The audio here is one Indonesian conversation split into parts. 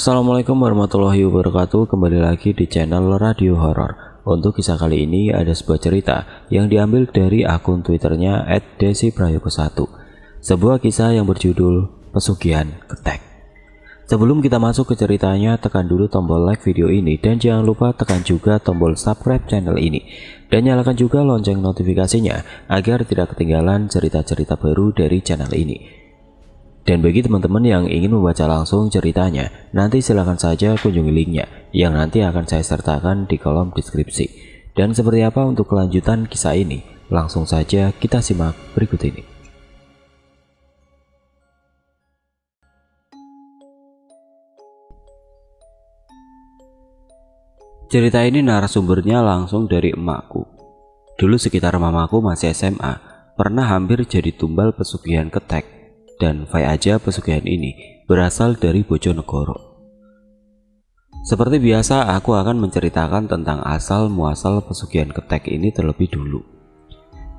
Assalamualaikum warahmatullahi wabarakatuh. Kembali lagi di channel Radio Horor. Untuk kisah kali ini ada sebuah cerita yang diambil dari akun Twitternya @desiprayogo1. Sebuah kisah yang berjudul Pesugihan Ketek. Sebelum kita masuk ke ceritanya, tekan dulu tombol like video ini dan jangan lupa tekan juga tombol subscribe channel ini dan nyalakan juga lonceng notifikasinya agar tidak ketinggalan cerita-cerita baru dari channel ini. Dan bagi teman-teman yang ingin membaca langsung ceritanya, nanti silahkan saja kunjungi linknya yang nanti akan saya sertakan di kolom deskripsi. Dan seperti apa untuk kelanjutan kisah ini? Langsung saja kita simak berikut ini. Cerita ini narasumbernya langsung dari emakku. Dulu sekitar mamaku masih SMA, pernah hampir jadi tumbal pesugihan ketek. Dan fai aja pesugihan ini berasal dari Bojonegoro. Seperti biasa, aku akan menceritakan tentang asal muasal pesugihan ketek ini terlebih dulu.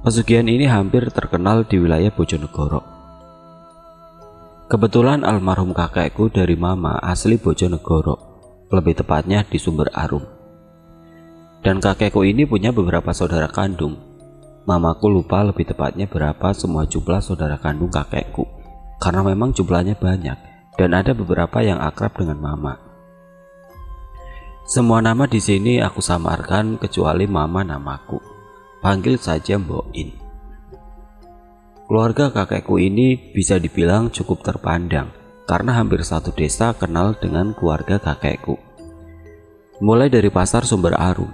Pesugihan ini hampir terkenal di wilayah Bojonegoro. Kebetulan almarhum kakekku dari mama asli Bojonegoro, lebih tepatnya di Sumber Arum. Dan kakekku ini punya beberapa saudara kandung. Mamaku lupa lebih tepatnya berapa semua jumlah saudara kandung kakekku. Karena memang jumlahnya banyak dan ada beberapa yang akrab dengan mama. Semua nama di sini aku samarkan kecuali mama namaku. Panggil saja Mbok In. Keluarga kakekku ini bisa dibilang cukup terpandang karena hampir satu desa kenal dengan keluarga kakekku. Mulai dari pasar Sumber Arum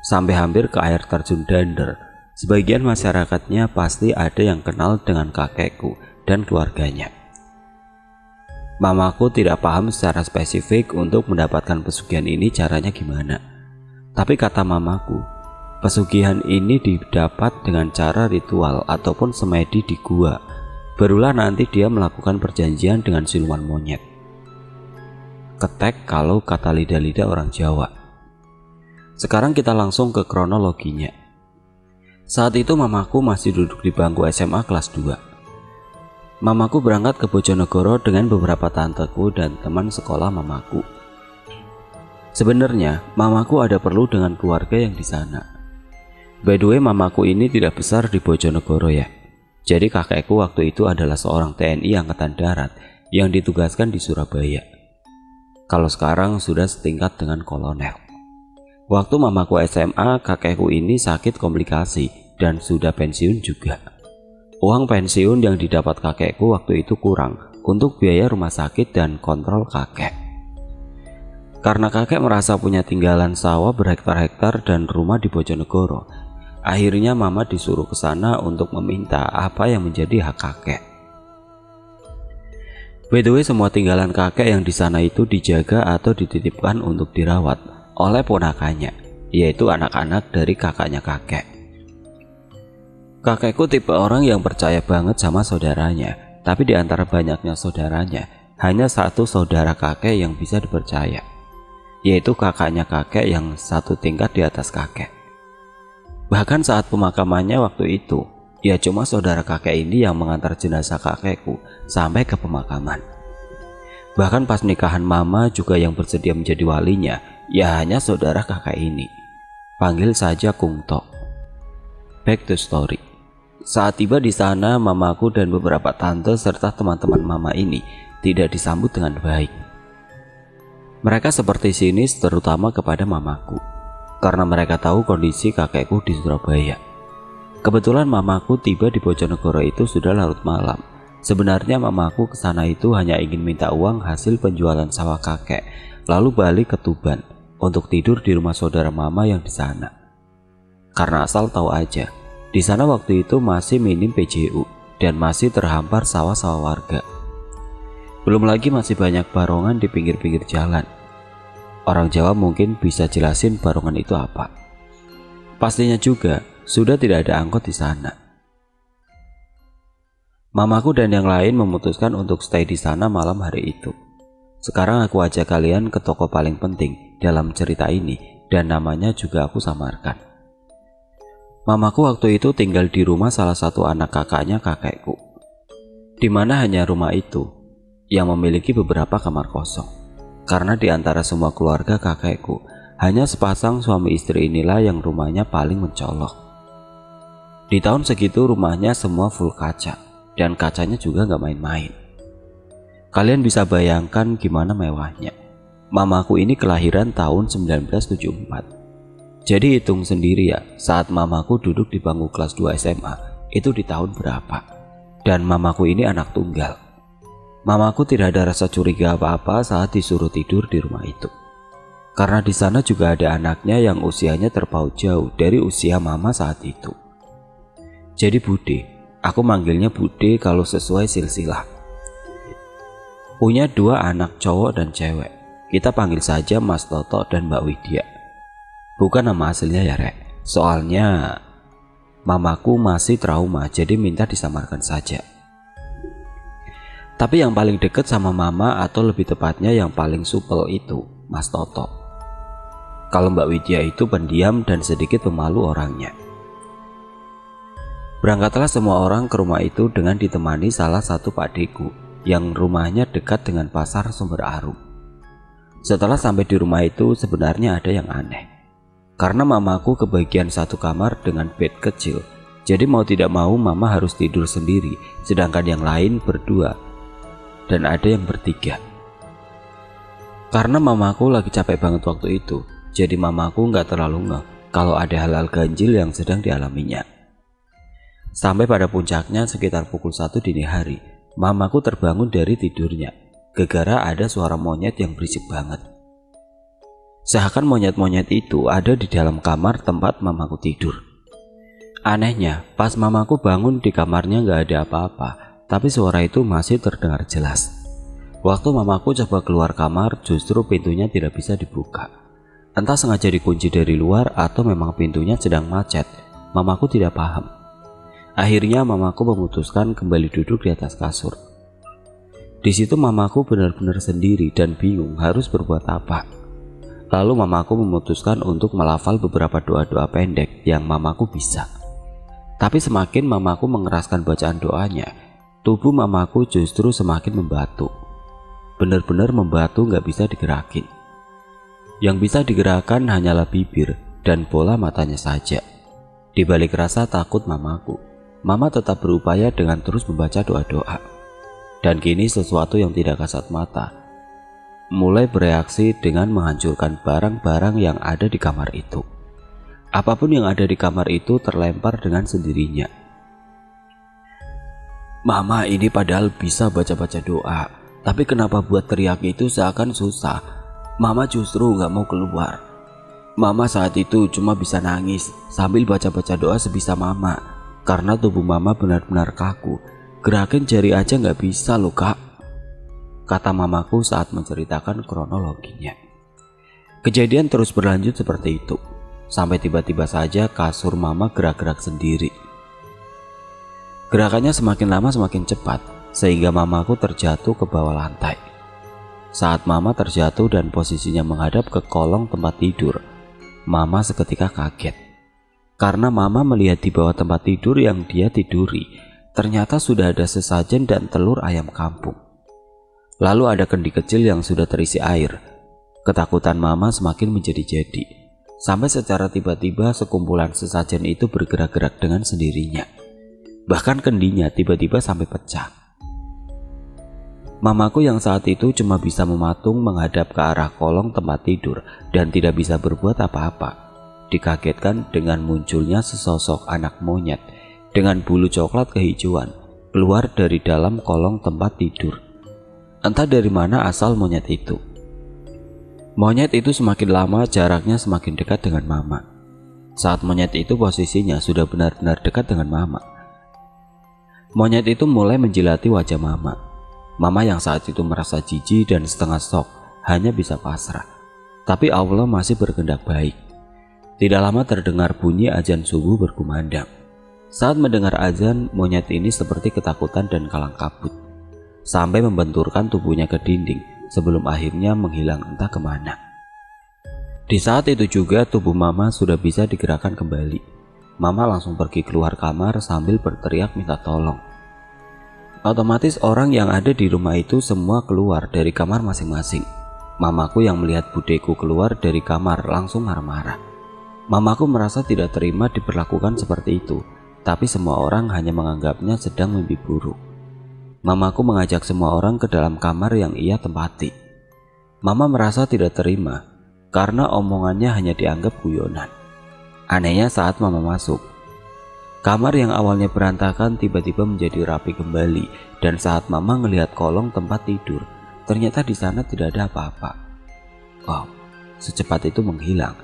sampai hampir ke air terjun Dander, sebagian masyarakatnya pasti ada yang kenal dengan kakekku dan keluarganya. Mamaku tidak paham secara spesifik untuk mendapatkan pesugihan ini caranya gimana. Tapi kata mamaku, pesugihan ini didapat dengan cara ritual ataupun semedi di gua. Barulah nanti dia melakukan perjanjian dengan siluman monyet. Ketek kalau kata lidah-lidah orang Jawa. Sekarang kita langsung ke kronologinya. Saat itu mamaku masih duduk di bangku SMA kelas 2. Mamaku berangkat ke Bojonegoro dengan beberapa tanteku dan teman sekolah mamaku. Sebenarnya, mamaku ada perlu dengan keluarga yang di sana. By the way, mamaku ini tidak besar di Bojonegoro ya. Jadi kakekku waktu itu adalah seorang TNI Angkatan Darat yang ditugaskan di Surabaya. Kalau sekarang sudah setingkat dengan kolonel. Waktu mamaku SMA, kakekku ini sakit komplikasi dan sudah pensiun juga. Uang pensiun yang didapat kakekku waktu itu kurang untuk biaya rumah sakit dan kontrol kakek. Karena kakek merasa punya tinggalan sawah berhektar-hektar dan rumah di Bojonegoro, akhirnya mama disuruh ke sana untuk meminta apa yang menjadi hak kakek. By the way, semua tinggalan kakek yang di sana itu dijaga atau dititipkan untuk dirawat oleh ponakannya, yaitu anak-anak dari kakaknya kakek. Kakekku tipe orang yang percaya banget sama saudaranya, tapi di antara banyaknya saudaranya, hanya satu saudara kakek yang bisa dipercaya, yaitu kakaknya kakek yang satu tingkat di atas kakek. Bahkan saat pemakamannya waktu itu, ya cuma saudara kakek ini yang mengantar jenazah kakekku sampai ke pemakaman. Bahkan pas nikahan mama juga yang bersedia menjadi walinya, ya hanya saudara kakek ini. Panggil saja Kungto. Back to story. Saat tiba di sana, mamaku dan beberapa tante serta teman-teman mama ini tidak disambut dengan baik. Mereka seperti sinis terutama kepada mamaku, karena mereka tahu kondisi kakekku di Surabaya. Kebetulan mamaku tiba di Bojonegoro itu sudah larut malam. Sebenarnya mamaku ke sana itu hanya ingin minta uang hasil penjualan sawah kakek, lalu balik ke Tuban untuk tidur di rumah saudara mama yang di sana. Karena asal tahu aja, di sana waktu itu masih minim PJU dan masih terhampar sawah-sawah warga. Belum lagi masih banyak barongan di pinggir-pinggir jalan. Orang Jawa mungkin bisa jelasin barongan itu apa. Pastinya juga sudah tidak ada angkot di sana. Mamaku dan yang lain memutuskan untuk stay di sana malam hari itu. Sekarang aku ajak kalian ke toko paling penting dalam cerita ini dan namanya juga aku samarkan. Mamaku waktu itu tinggal di rumah salah satu anak kakaknya kakekku, di mana hanya rumah itu yang memiliki beberapa kamar kosong. Karena di antara semua keluarga kakekku, hanya sepasang suami istri inilah yang rumahnya paling mencolok. Di tahun segitu rumahnya semua full kaca, dan kacanya juga gak main-main. Kalian bisa bayangkan gimana mewahnya. Mamaku ini kelahiran tahun 1974. Jadi hitung sendiri ya, saat mamaku duduk di bangku kelas 2 SMA, itu di tahun berapa. Dan mamaku ini anak tunggal. Mamaku tidak ada rasa curiga apa-apa saat disuruh tidur di rumah itu. Karena di sana juga ada anaknya yang usianya terpaut jauh dari usia mama saat itu. Jadi Bude, aku manggilnya Bude kalau sesuai silsilah. Punya 2 anak cowok dan cewek. Kita panggil saja Mas Toto dan Mbak Widya. Bukan nama aslinya ya Rek. Soalnya mamaku masih trauma, jadi minta disamarkan saja. Tapi yang paling dekat sama mama, atau lebih tepatnya yang paling supel itu Mas Toto. Kalau Mbak Widya itu pendiam dan sedikit pemalu orangnya. Berangkatlah semua orang ke rumah itu dengan ditemani salah satu pakdeku yang rumahnya dekat dengan pasar Sumber Arum. Setelah sampai di rumah itu sebenarnya ada yang aneh. Karena mamaku kebagian satu kamar dengan bed kecil, jadi mau tidak mau mama harus tidur sendiri, sedangkan yang lain berdua dan ada yang bertiga. Karena mamaku lagi capek banget waktu itu, jadi mamaku nggak terlalu ngeh kalau ada hal-hal ganjil yang sedang dialaminya. Sampai pada puncaknya sekitar pukul 1 dini hari, mamaku terbangun dari tidurnya gara-gara ada suara monyet yang berisik banget. Seakan monyet-monyet itu ada di dalam kamar tempat mamaku tidur. Anehnya, pas mamaku bangun di kamarnya nggak ada apa-apa, tapi suara itu masih terdengar jelas. Waktu mamaku coba keluar kamar, justru pintunya tidak bisa dibuka. Entah sengaja dikunci dari luar atau memang pintunya sedang macet. Mamaku tidak paham. Akhirnya mamaku memutuskan kembali duduk di atas kasur. Di situ mamaku benar-benar sendiri dan bingung harus berbuat apa. Lalu mamaku memutuskan untuk melafal beberapa doa-doa pendek yang mamaku bisa. Tapi semakin mamaku mengeraskan bacaan doanya, tubuh mamaku justru semakin membatu. Benar-benar membatu, gak bisa digerakin. Yang bisa digerakkan hanyalah bibir dan bola matanya saja. Di balik rasa takut mamaku, mama tetap berupaya dengan terus membaca doa-doa. Dan kini sesuatu yang tidak kasat mata mulai bereaksi dengan menghancurkan barang-barang yang ada di kamar itu. Apapun yang ada di kamar itu terlempar dengan sendirinya. Mama ini padahal bisa baca-baca doa, tapi kenapa buat teriak itu seakan susah. Mama justru gak mau keluar. Mama saat itu cuma bisa nangis sambil baca-baca doa sebisa mama, karena tubuh mama benar-benar kaku. Gerakin jari aja gak bisa loh kak, kata mamaku saat menceritakan kronologinya. Kejadian terus berlanjut seperti itu, sampai tiba-tiba saja kasur mama gerak-gerak sendiri. Gerakannya semakin lama semakin cepat, sehingga mamaku terjatuh ke bawah lantai. Saat mama terjatuh dan posisinya menghadap ke kolong tempat tidur, mama seketika kaget. Karena mama melihat di bawah tempat tidur yang dia tiduri, ternyata sudah ada sesajen dan telur ayam kampung. Lalu ada kendi kecil yang sudah terisi air. Ketakutan mama semakin menjadi-jadi, sampai secara tiba-tiba sekumpulan sesajen itu bergerak-gerak dengan sendirinya. Bahkan kendinya tiba-tiba sampai pecah. Mamaku yang saat itu cuma bisa mematung menghadap ke arah kolong tempat tidur dan tidak bisa berbuat apa-apa, dikagetkan dengan munculnya sesosok anak monyet dengan bulu coklat kehijauan keluar dari dalam kolong tempat tidur. Entah dari mana asal monyet itu. Monyet itu semakin lama jaraknya semakin dekat dengan mama. Saat monyet itu posisinya sudah benar-benar dekat dengan mama, monyet itu mulai menjilati wajah mama. Mama yang saat itu merasa jijik dan setengah shock hanya bisa pasrah. Tapi Allah masih berkehendak baik. Tidak lama terdengar bunyi azan subuh berkumandang. Saat mendengar azan, monyet ini seperti ketakutan dan kalang kabut, sampai membenturkan tubuhnya ke dinding sebelum akhirnya menghilang entah kemana. Di saat itu juga tubuh mama sudah bisa digerakkan kembali. Mama langsung pergi keluar kamar sambil berteriak minta tolong. Otomatis orang yang ada di rumah itu semua keluar dari kamar masing-masing. Mamaku yang melihat budeku keluar dari kamar langsung marah-marah. Mamaku merasa tidak terima diperlakukan seperti itu, tapi semua orang hanya menganggapnya sedang mimpi buruk. Mamaku mengajak semua orang ke dalam kamar yang ia tempati. Mama merasa tidak terima karena omongannya hanya dianggap guyonan. Anehnya saat Mama masuk, kamar yang awalnya berantakan tiba-tiba menjadi rapi kembali, dan saat Mama melihat kolong tempat tidur, ternyata di sana tidak ada apa-apa. Wow, secepat itu menghilang,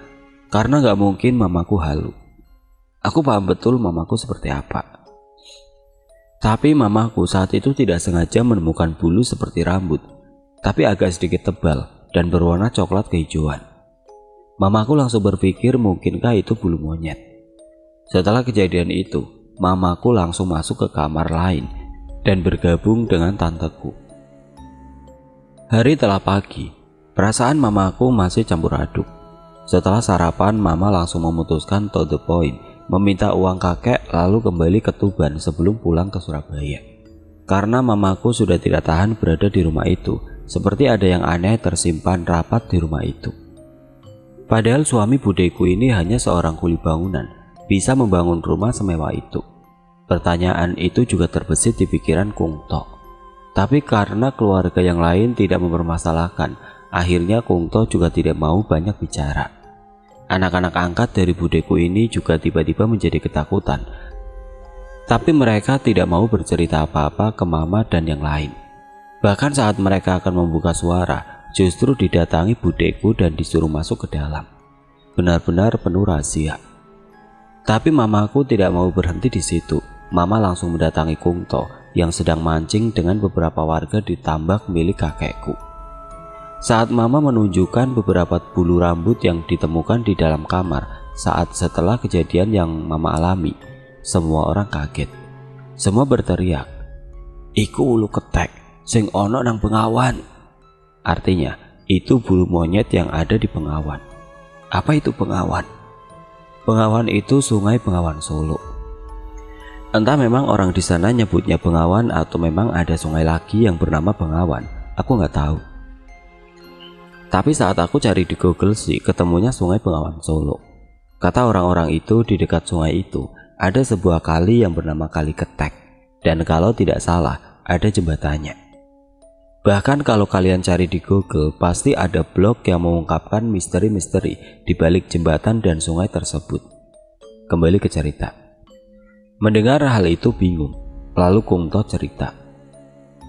karena gak mungkin mamaku halu. Aku paham betul mamaku seperti apa. Tapi mamaku saat itu tidak sengaja menemukan bulu seperti rambut, tapi agak sedikit tebal dan berwarna coklat kehijauan. Mamaku langsung berpikir mungkinkah itu bulu monyet. Setelah kejadian itu, mamaku langsung masuk ke kamar lain dan bergabung dengan tanteku. Hari telah pagi, perasaan mamaku masih campur aduk. Setelah sarapan, mama langsung memutuskan to the point, meminta uang kakek lalu kembali ke Tuban sebelum pulang ke Surabaya. Karena mamaku sudah tidak tahan berada di rumah itu, seperti ada yang aneh tersimpan rapat di rumah itu. Padahal suami budeku ini hanya seorang kuli bangunan, bisa membangun rumah semewah itu. Pertanyaan itu juga terbesit di pikiran Kung To. Tapi karena keluarga yang lain tidak mempermasalahkan, akhirnya Kung To juga tidak mau banyak bicara. Anak-anak angkat dari budeku ini juga tiba-tiba menjadi ketakutan. Tapi mereka tidak mau bercerita apa-apa ke mama dan yang lain. Bahkan saat mereka akan membuka suara, justru didatangi budeku dan disuruh masuk ke dalam. Benar-benar penuh rahasia. Tapi mamaku tidak mau berhenti di situ. Mama langsung mendatangi Kung To yang sedang mancing dengan beberapa warga di tambak milik kakekku. Saat mama menunjukkan beberapa bulu rambut yang ditemukan di dalam kamar saat setelah kejadian yang mama alami, semua orang kaget. Semua berteriak, "Iku ulu ketek sing ono nang Bengawan." Artinya, itu bulu monyet yang ada di Bengawan. Apa itu Bengawan? Bengawan itu Sungai Bengawan Solo. Entah memang orang di sana nyebutnya Bengawan atau memang ada sungai lagi yang bernama Bengawan, aku nggak tahu. Tapi saat aku cari di Google sih, ketemunya Sungai Bengawan Solo. Kata orang-orang itu di dekat sungai itu ada sebuah kali yang bernama Kali Ketek, dan kalau tidak salah ada jembatannya. Bahkan kalau kalian cari di Google pasti ada blog yang mengungkapkan misteri-misteri di balik jembatan dan sungai tersebut. Kembali ke cerita. Mendengar hal itu bingung, lalu Kung To cerita.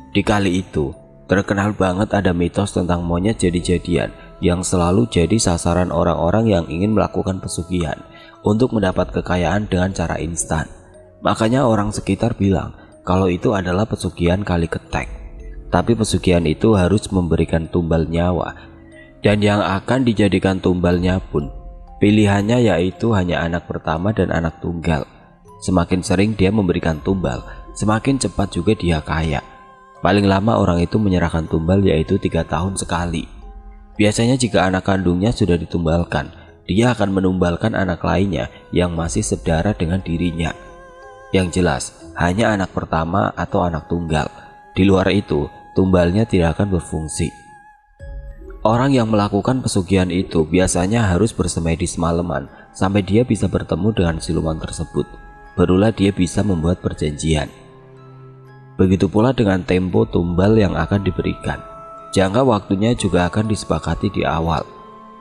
Di kali itu terkenal banget ada mitos tentang monyet jadi-jadian yang selalu jadi sasaran orang-orang yang ingin melakukan pesugihan untuk mendapat kekayaan dengan cara instan. Makanya orang sekitar bilang kalau itu adalah pesugihan Kali Ketek. Tapi pesugihan itu harus memberikan tumbal nyawa, dan yang akan dijadikan tumbalnya pun pilihannya yaitu hanya anak pertama dan anak tunggal. Semakin sering dia memberikan tumbal, semakin cepat juga dia kaya. Paling lama orang itu menyerahkan tumbal yaitu 3 tahun sekali. Biasanya jika anak kandungnya sudah ditumbalkan, dia akan menumbalkan anak lainnya yang masih sedarah dengan dirinya. Yang jelas, hanya anak pertama atau anak tunggal. Di luar itu, tumbalnya tidak akan berfungsi. Orang yang melakukan pesugihan itu biasanya harus bersemedi semalaman sampai dia bisa bertemu dengan siluman tersebut. Barulah dia bisa membuat perjanjian. Begitu pula dengan tempo tumbal yang akan diberikan. Jangka waktunya juga akan disepakati di awal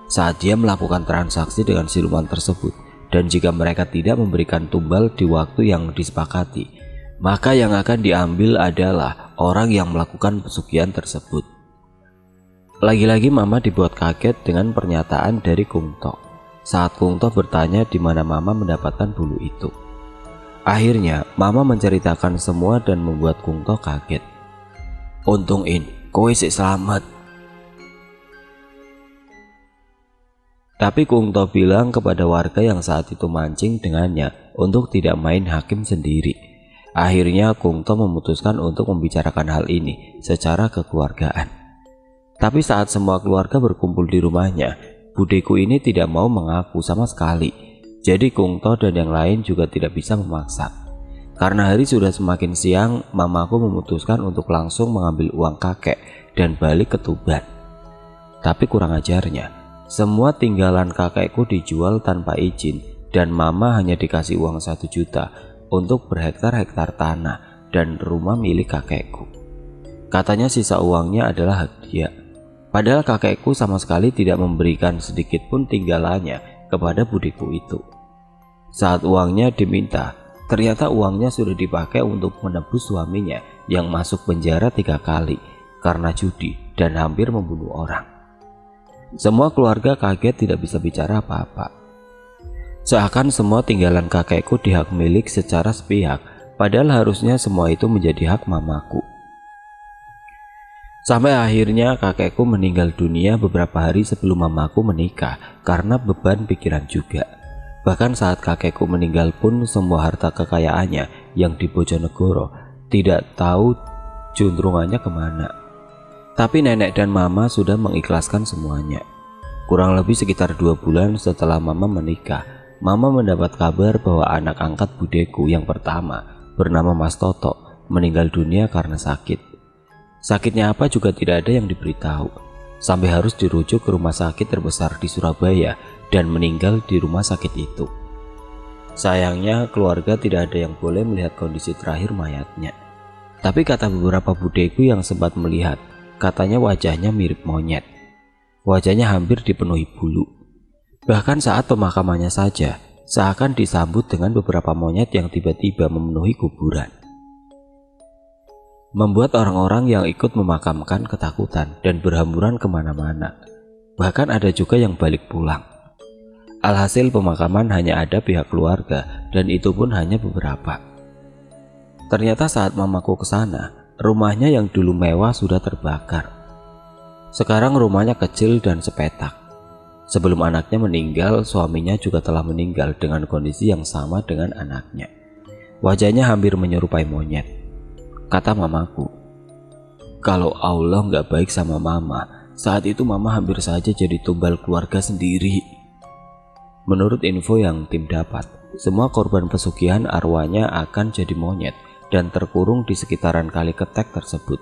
saat dia melakukan transaksi dengan siluman tersebut. Dan jika mereka tidak memberikan tumbal di waktu yang disepakati, maka yang akan diambil adalah orang yang melakukan pesugihan tersebut. Lagi-lagi mama dibuat kaget dengan pernyataan dari Kung To. Saat Kung To bertanya di mana mama mendapatkan bulu itu. Akhirnya mama menceritakan semua dan membuat Kung To kaget. Untung kowe sik selamat. Tapi Kung To bilang kepada warga yang saat itu mancing dengannya untuk tidak main hakim sendiri. Akhirnya Kung To memutuskan untuk membicarakan hal ini secara kekeluargaan. Tapi saat semua keluarga berkumpul di rumahnya, budeku ini tidak mau mengaku sama sekali. Jadi Kung To dan yang lain juga tidak bisa memaksa. Karena hari sudah semakin siang, mamaku memutuskan untuk langsung mengambil uang kakek dan balik ke Tuban. Tapi kurang ajarnya, semua tinggalan kakekku dijual tanpa izin dan mama hanya dikasih uang 1 juta untuk berhektar-hektar tanah dan rumah milik kakekku. Katanya sisa uangnya adalah hadiah. Padahal kakekku sama sekali tidak memberikan sedikit pun tinggalannya kepada budeku itu. Saat uangnya diminta, ternyata uangnya sudah dipakai untuk menebus suaminya yang masuk penjara 3 kali karena judi dan hampir membunuh orang. Semua keluarga kaget tidak bisa bicara apa-apa. Seakan semua tinggalan kakekku dihak milik secara sepihak, padahal harusnya semua itu menjadi hak mamaku. Sampai akhirnya kakekku meninggal dunia beberapa hari sebelum mamaku menikah karena beban pikiran juga. Bahkan saat kakekku meninggal pun semua harta kekayaannya yang di Bojonegoro tidak tahu juntrungannya kemana. Tapi nenek dan mama sudah mengikhlaskan semuanya. Kurang lebih sekitar 2 bulan setelah mama menikah, mama mendapat kabar bahwa anak angkat budeku yang pertama bernama Mas Toto meninggal dunia karena sakit. Sakitnya apa juga tidak ada yang diberitahu, sampai harus dirujuk ke rumah sakit terbesar di Surabaya dan meninggal di rumah sakit itu. Sayangnya keluarga tidak ada yang boleh melihat kondisi terakhir mayatnya. Tapi kata beberapa budeku yang sempat melihat, katanya wajahnya mirip monyet. Wajahnya hampir dipenuhi bulu. Bahkan saat pemakamannya saja, seakan disambut dengan beberapa monyet yang tiba-tiba memenuhi kuburan. Membuat orang-orang yang ikut memakamkan ketakutan dan berhamburan kemana-mana. Bahkan ada juga yang balik pulang. Alhasil pemakaman hanya ada pihak keluarga dan itu pun hanya beberapa. Ternyata saat mamaku ke sana, rumahnya yang dulu mewah sudah terbakar. Sekarang rumahnya kecil dan sepetak. Sebelum anaknya meninggal, suaminya juga telah meninggal dengan kondisi yang sama dengan anaknya. Wajahnya hampir menyerupai monyet. Kata mamaku, kalau Allah nggak baik sama mama, saat itu mama hampir saja jadi tumbal keluarga sendiri. Menurut info yang tim dapat, semua korban pesugihan arwahnya akan jadi monyet dan terkurung di sekitaran Kali Ketek tersebut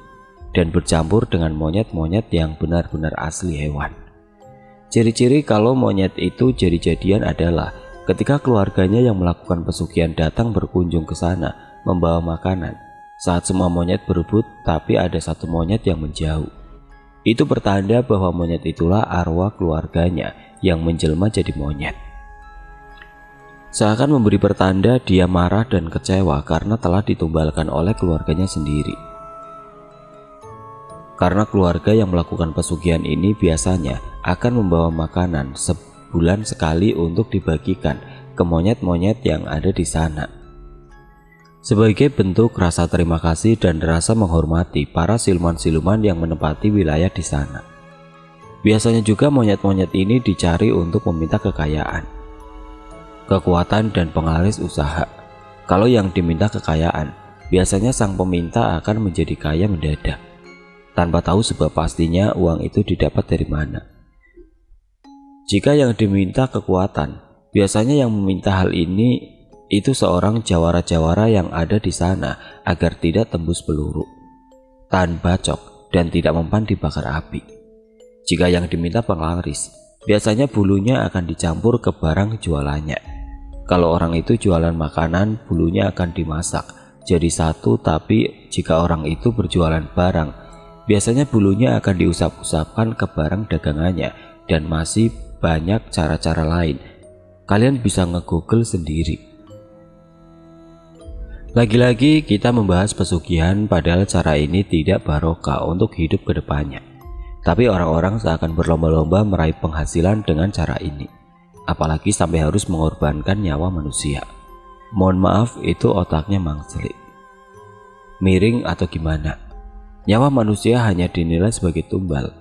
dan bercampur dengan monyet-monyet yang benar-benar asli hewan. Ciri-ciri kalau monyet itu jadi-jadian adalah ketika keluarganya yang melakukan pesugihan datang berkunjung ke sana membawa makanan. Saat semua monyet berebut, tapi ada satu monyet yang menjauh. Itu pertanda bahwa monyet itulah arwah keluarganya yang menjelma jadi monyet. Seakan memberi pertanda dia marah dan kecewa karena telah ditumbalkan oleh keluarganya sendiri. Karena keluarga yang melakukan pesugihan ini biasanya akan membawa makanan sebulan sekali untuk dibagikan ke monyet-monyet yang ada di sana. Sebagai bentuk rasa terima kasih dan rasa menghormati para siluman-siluman yang menempati wilayah di sana. Biasanya juga monyet-monyet ini dicari untuk meminta kekayaan, kekuatan dan penglaris usaha. Kalau yang diminta kekayaan, biasanya sang peminta akan menjadi kaya mendadak, tanpa tahu sebab pastinya uang itu didapat dari mana. Jika yang diminta kekuatan, biasanya yang meminta hal ini itu seorang jawara-jawara yang ada di sana agar tidak tembus peluru, tahan bacok, dan tidak mempan dibakar api. Jika yang diminta penglaris, biasanya bulunya akan dicampur ke barang jualannya. Kalau orang itu jualan makanan, bulunya akan dimasak jadi satu, tapi jika orang itu berjualan barang, biasanya bulunya akan diusap-usapkan ke barang dagangannya, dan masih banyak cara-cara lain. Kalian bisa nge-google sendiri. Lagi-lagi kita membahas pesugihan, padahal cara ini tidak barokah untuk hidup ke depannya. Tapi orang-orang seakan berlomba-lomba meraih penghasilan dengan cara ini. Apalagi sampai harus mengorbankan nyawa manusia. Mohon maaf, itu otaknya mangselik. Miring atau gimana? Nyawa manusia hanya dinilai sebagai tumbal.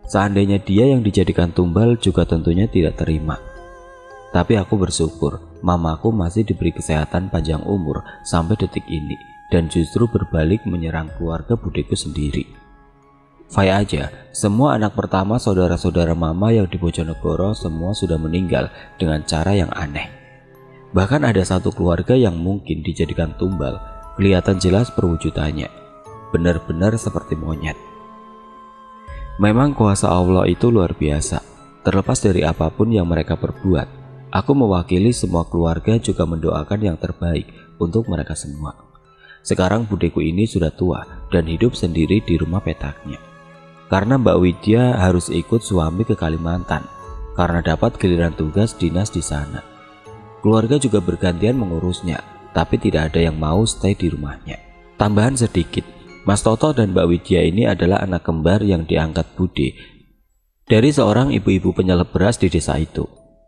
Seandainya dia yang dijadikan tumbal juga tentunya tidak terima. Tapi aku bersyukur mamaku masih diberi kesehatan panjang umur sampai detik ini dan justru berbalik menyerang keluarga budeku sendiri. Fai aja, semua anak pertama saudara-saudara mama yang di Bojonegoro semua sudah meninggal dengan cara yang aneh. Bahkan ada satu keluarga yang mungkin dijadikan tumbal, kelihatan jelas perwujudannya, benar-benar seperti monyet. Memang kuasa Allah itu luar biasa. Terlepas dari apapun yang mereka perbuat, aku mewakili semua keluarga juga mendoakan yang terbaik untuk mereka semua. Sekarang budeku ini sudah tua dan hidup sendiri di rumah petaknya. Karena Mbak Widya harus ikut suami ke Kalimantan karena dapat giliran tugas dinas di sana. Keluarga juga bergantian mengurusnya, tapi tidak ada yang mau stay di rumahnya. Tambahan sedikit, Mas Toto dan Mbak Widya ini adalah anak kembar yang diangkat Bude dari seorang ibu-ibu penyeleb beras di desa itu.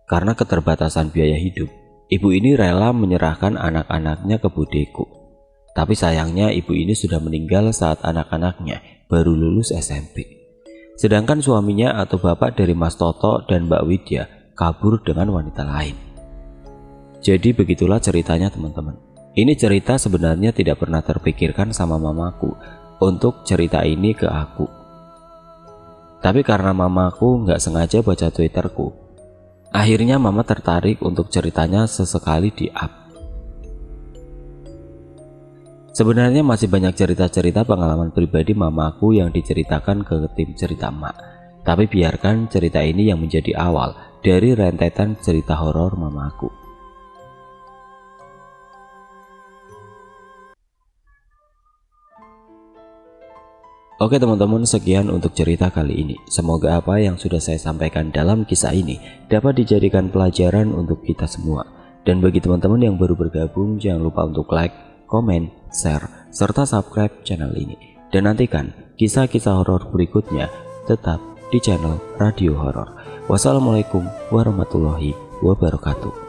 Karena keterbatasan biaya hidup, ibu ini rela menyerahkan anak-anaknya ke budeku. Tapi sayangnya ibu ini sudah meninggal saat anak-anaknya baru lulus SMP. Sedangkan suaminya atau bapak dari Mas Toto dan Mbak Widya kabur dengan wanita lain. Jadi begitulah ceritanya teman-teman. Ini cerita sebenarnya tidak pernah terpikirkan sama mamaku untuk cerita ini ke aku. Tapi karena mamaku nggak sengaja baca Twitterku, akhirnya mama tertarik untuk ceritanya sesekali di up. Sebenarnya masih banyak cerita-cerita pengalaman pribadi mamaku yang diceritakan ke tim cerita emak. Tapi biarkan cerita ini yang menjadi awal dari rentetan cerita horor mamaku. Oke teman-teman, sekian untuk cerita kali ini. Semoga apa yang sudah saya sampaikan dalam kisah ini dapat dijadikan pelajaran untuk kita semua. Dan bagi teman-teman yang baru bergabung, jangan lupa untuk like, komen, share, serta subscribe channel ini. Dan nantikan kisah-kisah horor berikutnya tetap di channel Radio Horor. Wassalamualaikum warahmatullahi wabarakatuh.